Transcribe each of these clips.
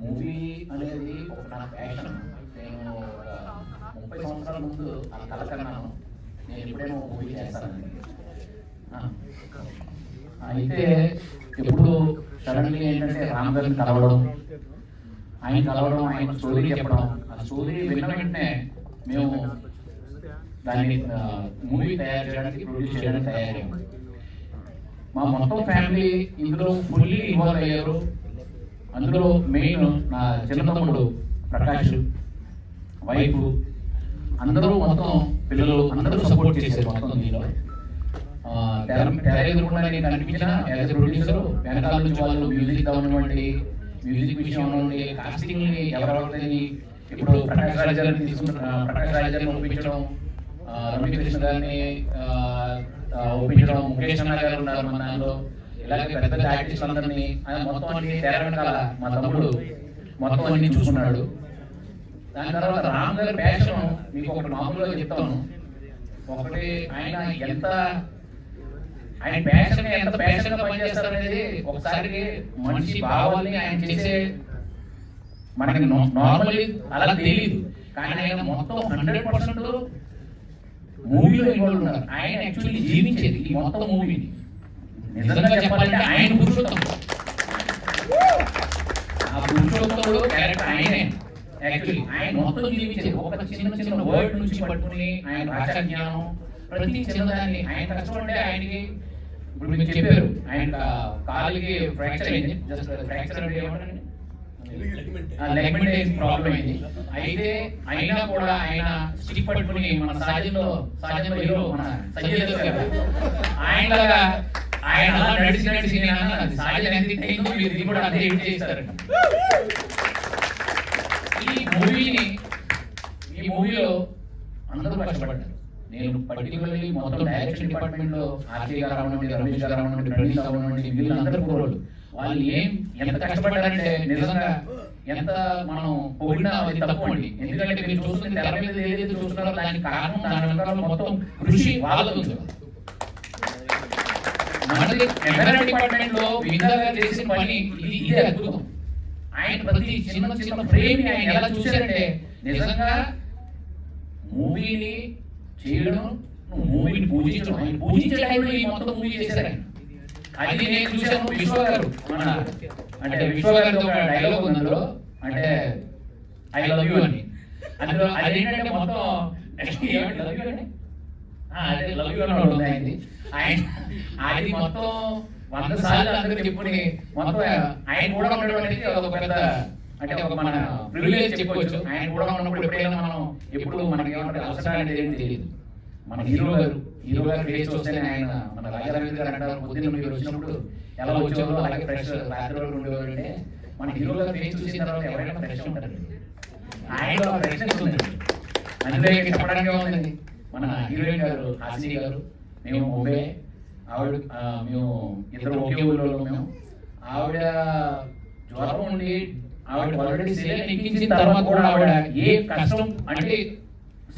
Movie అనేది ఒక నా ప్యాషన్. నేను 30 సంవత్సరాల ముందు ఆ కళ కన్నాను, నేను ఎప్పుడైనా మూవీ చేస్తానండి. అయితే ఎప్పుడు సడన్లీ ఏంటంటే రామ్ గారిని కలవడం, ఆయన స్టోరీ చెప్పడం, ఆ స్టోరీ విన్న వెంటనే మేము దాన్ని మూవీ తయారు చేయడానికి, ప్రొడ్యూస్ చేయడానికి తయారయ్యాము. మా మొత్తం ఫ్యామిలీ ఇందులో ఫుల్లీ ఇన్వాల్వ్ అయ్యారు. అందులో మెయిన్ నా చిన్న తమ్ముడు ప్రకాష్, వైఫ్, అందరూ మొత్తం పిల్లలు అందరూ సపోర్ట్ చేశారు మొత్తం దీనిలో. తెర ఎదురుకుండా నేను కనిపించిన యాజ్ ఎ ప్రొడ్యూసర్ వెనకాల నుంచి వాళ్ళు మ్యూజిక్ అవనివ్వండి, మ్యూజిక్ విషయం అవనివ్వండి, కాస్టింగ్ని ఎవరెవరిని ఇప్పుడు ప్రకాష్ రాజ్ గారిని తీసుకుంటున్న, ప్రకాష్ రాజ్ గారిని ఒప్పించడం, రమ్యకృష్ణ గారిని ఒప్పించడం, ముఖేష్ అన్న గారు ఉన్నారు మన దానిలో, ఇలాగే పెద్ద పెద్ద ఆర్టిస్టులు అందరినీ మొత్తం అన్ని తెర వెనకాల మా తమ్ముడు మొత్తం అన్ని చూసుకున్నాడు. దాని తర్వాత రామ్ గారి ప్యాషన్ మీకు ఒకటి మామూలుగా చెప్తాను. ఒకటి ఆయన ప్యాషన్ ఎంత ప్యాషన్ గా పనిచేస్తారనేది ఒకసారి మనిషి భావాల్ని ఆయన చేసే మనకి నార్మల్లీ అలా తెలియదు. కానీ ఆయన మొత్తం 100% మూవీలో ఇన్వాల్వ్ ఉన్నారు. ఆయన యాక్చువల్లీ జీవించేది ఈ మొత్తం మూవీని. నిజంగా చెప్పాలంటే ఆయన పురుషోత్తముడు, ఆ పురుషోత్తముడు క్యారెక్టర్ ఆయనే. యాక్చువల్లీ ఆయన మొత్తం జీవించేది ఒక చిన్న చిన్న వర్డ్ నుంచి పట్టుకుని ఆయన భాషా జ్ఞానం, ప్రతి చిన్నదాన్ని ఆయన కష్టపడే. ఆయనకి ఇప్పుడు మీకు చెప్పారు ఆయన కాలికి ఫ్రాక్చర్ అయింది. జస్ట్ ఫ్రాక్చర్ అంటే ఏమంటారండి, లెగ్మెంట్ ప్రాబ్లం అయింది. అయితే అయినా కూడా ఆయన స్టిక్ పట్టుకుని మన సాజన్లో హీరో మన సంజయ్ ఆయనలాగా ఆయన అలా నడిచి సాజన్ ఎంత అయిందో ఇది కూడా అదే హిట్ చేస్తారు. ఈ మూవీలో అందరూ కష్టపడ్డారు. నేను పర్టికులర్లీ మొత్తం డైరెక్షన్ డిపార్ట్మెంట్ లో ఆర్కే గారు అవనండి, రమేష్ గారు అవనండి, ప్రణీత్ అవనండి, వీళ్ళందరూ కూరలు వాళ్ళు ఎంత కష్టపడ్డారంటే నిజంగా ఎంత మనం పొగిడినా అది తప్పు అండి. ఎందుకంటే మీరు చూస్తున్న తెర మీద ఏదైతే చూస్తున్నారో దానికి కారణం, దాని వెనకాల మొత్తం కృషి వాళ్ళది. మనది కెమెరా డిపార్ట్మెంట్ లో విందా గారు చేసిన పని ఇదే అద్భుతం. ఆయన ప్రతి చిన్న చిన్న ఫ్రేమ్ ని ఆయన ఎలా చూశారంటే నిజంగా మూవీని చేయడం, మూవీని పూజించడం, ఆయన పూజించే టైంలో ఈ మొత్తం మూవీ చేశారు ఆయన. అది నేను చూశాను. విశ్వ గారు అంటే విశ్వ గారి ఒక డైలాగ్ ఉంది అందులో, అంటే ఐ లవ్ యూ అని. అందులో అదేంటంటే మొత్తం లవ్ యూ అండి, అదే లవ్ యూ అని ఉంది ఆయనది. అది మొత్తం 100 సార్లు అందరూ చెప్పుకుని మొత్తం ఆయన కూడా ఉండడం అనేది ఒక పెద్ద, అంటే ఒక మన ప్రివిలేజ్ చెప్పుకోవచ్చు. ఆయన కూడా ఉన్నప్పుడు ఎప్పుడైనా మనం ఎప్పుడు మనకి ఏమంటే అవసరం అనేది ఏం తెలియదు. మన హీరో గారు ఫేస్ చూస్తేనే ఆయన, మన రాజారావు గారు అంటారు పొద్దున్న మీరు వచ్చినప్పుడు ఎలా వచ్చేవారు అలాగే ఫ్రెష్ రాత్రి వరకు ఉండేవారు. అంటే మన హీరో గారు ఫేస్ చూసిన తర్వాత ఎవరైనా ఫ్రెష్ ఉంటారండి. ఆయన ఫ్రెష్నెస్ ఉందండి. అందులో చెప్పడానికి ఉందండి. మన హీరోయిన్ గారు హాసిని గారు, మేము ముంబై, ఆవిడ మేము ఇద్దరు ఒకే ఊళ్ళో మేము. ఆవిడ జ్వరం ఉండి ఆవిడ ఆల్రెడీ సెలైన్ ఎక్కించిన తర్వాత కూడా ఆవిడ ఏ కష్టం అంటే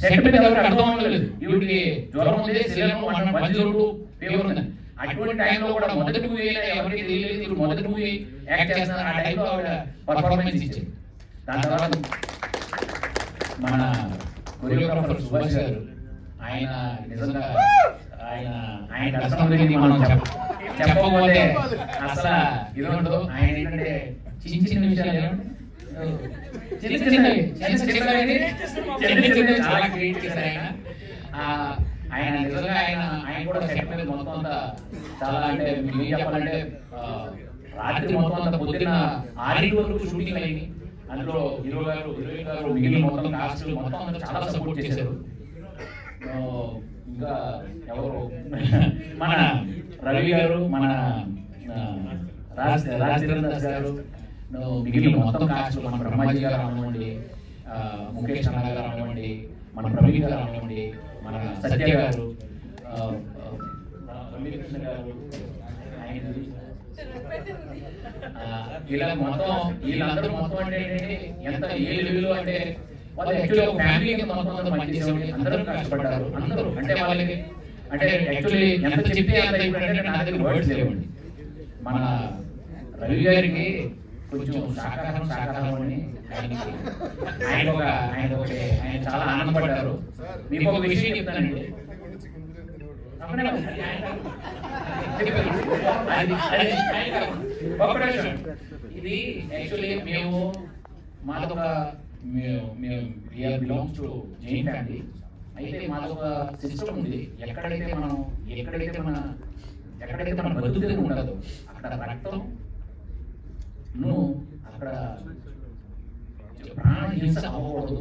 సెట్ మీద ఎవరికి అర్థం అవ్వలేదు. ఈవిడికి జ్వరం ఉంది, సెలైన్ 102 ఫీవర్ ఉంది. అటువంటి టైంలో కూడా మొదటి మూవీ ఎవరికి తెలియలేదు ఇప్పుడు మొదటి మూవీ యాక్ట్ చేస్తున్నారు. ఆ టైంలో ఆవిడ పర్ఫార్మెన్స్ ఇచ్చింది. దాని తర్వాత మన కొరియోగ్రాఫర్ సుభాష్ గారు, ఆయన నిజంగా ఆయన కష్టం గురించి మనం చెప్పకపోతే అసలు ఇది ఉండదు. ఆయన ఏంటంటే చిన్న చిన్న విషయాలు చాలా క్రియేట్ చేశారు ఆయన. ఆయన నిజంగా ఆయన కూడా సెట్ మీద మొత్తం అంతా చాలా, అంటే మీకు ఏం చెప్పాలంటే రాత్రి మొత్తం అంతా పొద్దున్న 6 వరకు షూటింగ్ అయింది. అందులో హీరోయిన్ గారు మిగిలిన మొత్తం కాస్ట్ మొత్తం అందరూ చాలా సపోర్ట్ చేశారు. ఇంకా ఎవరు మన రవి గారు, మన రాజేంద్ర దాస్ గారు, మిగిలిన మొత్తం కాస్ట్, మన బ్రహ్మాజీ గారు అవనివ్వండి, ముఖేష్ అన్న గారు అవనివ్వండి, మన ప్రవీణ్ గారు అవనివ్వండి, మన సత్య గారు, రమ్యకృష్ణ గారు, ఇలా మొత్తం వీళ్ళందరూ మొత్తం అంటే ఎంత ఏ లెవెల్ అంటే వాళ్ళు యాక్చువల్లీ ఒక ఫ్యామిలీ కింద మొత్తం అందరూ పనిచేసేవాళ్ళు. అందరూ కష్టపడ్డారు. అందరూ అంటే వాళ్ళకి అంటే యాక్చువల్లీ ఎంత చెప్తే అంత ఇప్పుడు అంటే నా దగ్గర వర్డ్స్ లేవండి. మన రవి గారికి కొంచెం శాకాహారం అని ఆయన చాలా ఆనందపడ్డారు. మీకు ఒక విషయం చెప్తానండి. ఇది యాక్చువల్లీ మేము మాదొక బిలాంగ్స్ టు జైన్ ఫ్యామిలీ. అయితే మాదొక సిస్టమ్ ఉంది. ఎక్కడైతే మన బతుకు ఉండదు అక్కడ రక్తం అక్కడ ప్రాణ హింస అవ్వకూడదు.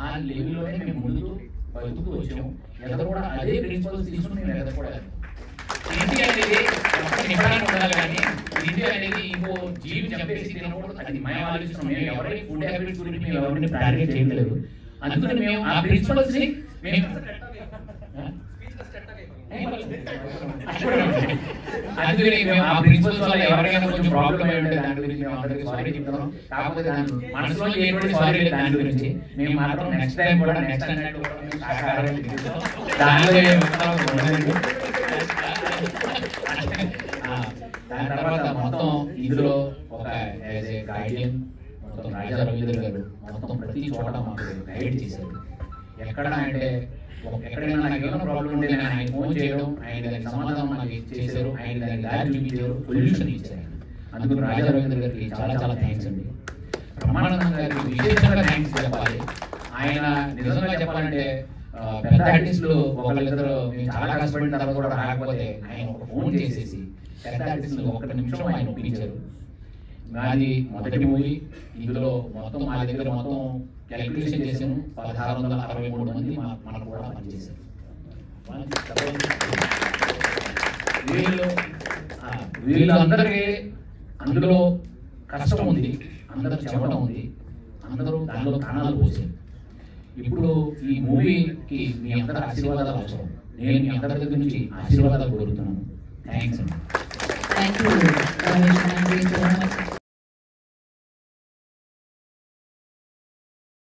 ఆ లెవెల్లోనే మేము ముందు బతుకుతూ వచ్చాము. ఎక్కడ కూడా అదే ప్రిన్సిపల్స్ తీసుకుని మేము ఎదగకూడదు. ఇండియా అనేది నింపడానికి ఉండాలి, కానీ ఇండియా అనేది ఇంకో జీవి చంపేసి తినకూడదు. అది మేము ఆలోచిస్తున్నాం. మేము ఎవరైనా ఫుడ్ హ్యాబిట్స్ గురించి మేము ఎవరిని టార్గెట్ చేయలేదు. అందుకని మేము ఆ ప్రిన్సిపల్స్ ని అందుకని మేము ఆ ప్రిన్సిపల్స్ వల్ల ఎవరైనా కొంచెం ప్రాబ్లం అయి ఉంటే దాని గురించి మేము అందరికీ సారీ చెప్తాం. కాకపోతే దాని మనసులో ఏటువంటి సారీ లేదు దాని గురించి. మేము మాత్రం నెక్స్ట్ టైం కూడా దాని తర్వాత మొత్తం ఇందులో ఒక యాజ్ ఏ గైడియన్ మొత్తం రాజా రవీంద్ర గారు మొత్తం ప్రతి చోట మాకు గైడ్ చేశారు. ఎక్కడ అంటే ఎక్కడైనా నాకు ఏమైనా ప్రాబ్లం ఉంటే నేను ఆయన ఫోన్ చేయడం, ఆయన దానికి సమాధానం నాకు చేశారు, ఆయన దానికి దారి చూపించారు, సొల్యూషన్ ఇచ్చారు. అందుకు రాజా రవీంద్ర గారికి చాలా చాలా థ్యాంక్స్ అండి. బ్రహ్మానందం గారికి విశేషంగా థ్యాంక్స్ చెప్పాలి. ఆయన నిజంగా చెప్పాలంటే పెద్ద ఆర్టిస్టులు ఒకళ్ళిద్దరు మేము చాలా కష్టపడిన తర్వాత కూడా రాకపోతే ఆయన ఒక ఫోన్ చేసేసి పెద్ద ఆర్టిస్టులు 1 నిమిషం ఆయన ఒప్పించారు. నాది మొదటి మూవీ. ఇందులో మొత్తం మా దగ్గర మొత్తం క్యాలిక్యులేషన్ చేసాము. 1663 మంది మనకు కూడా పనిచేశారు. వీళ్ళందరికీ అందులో కష్టం ఉంది, అందరూ చెమట ఉంది, అందరూ దానిలో ప్రాణాలు పోసారు. ఇప్పుడు ఈ మూవీకి మీ అందరి ఆశీర్వాదాలు అవసరం. నేను మీ అందరి దగ్గర నుంచి ఆశీర్వాదాలు కోరుతున్నాను. థ్యాంక్స్ అండి.